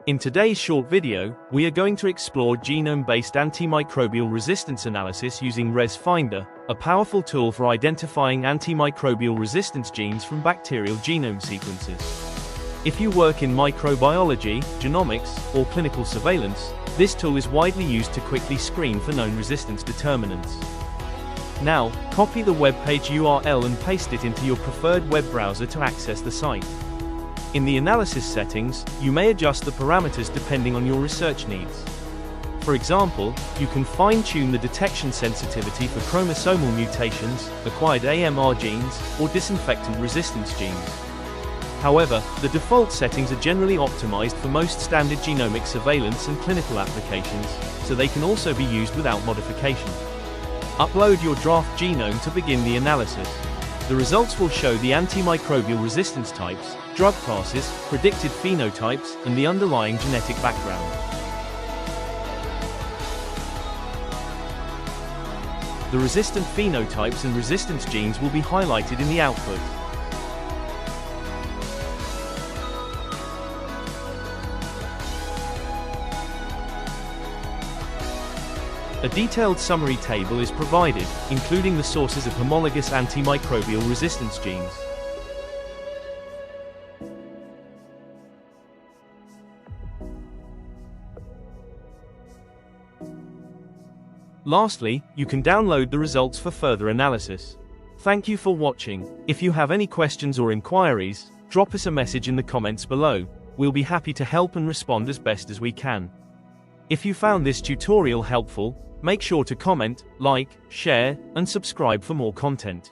In today's short video, we are going to explore genome-based antimicrobial resistance analysis using ResFinder, a powerful tool for identifying antimicrobial resistance genes from bacterial genome sequences. If you work in microbiology, genomics, or clinical surveillance, this tool is widely used to quickly screen for known resistance determinants. Now, copy the web page URL and paste it into your preferred web browser to access the site. In the analysis settings, you may adjust the parameters depending on your research needs. For example, you can fine-tune the detection sensitivity for chromosomal mutations, acquired AMR genes, or disinfectant resistance genes. However, the default settings are generally optimized for most standard genomic surveillance and clinical applications, so they can also be used without modification. Upload your draft genome to begin the analysis. The results will show the antimicrobial resistance types, drug classes, predicted phenotypes, and the underlying genetic background. The resistant phenotypes and resistance genes will be highlighted in the output. A detailed summary table is provided, including the sources of homologous antimicrobial resistance genes. Lastly, you can download the results for further analysis. Thank you for watching. If you have any questions or inquiries, drop us a message in the comments below. We'll be happy to help and respond as best as we can. If you found this tutorial helpful, make sure to comment, like, share, and subscribe for more content.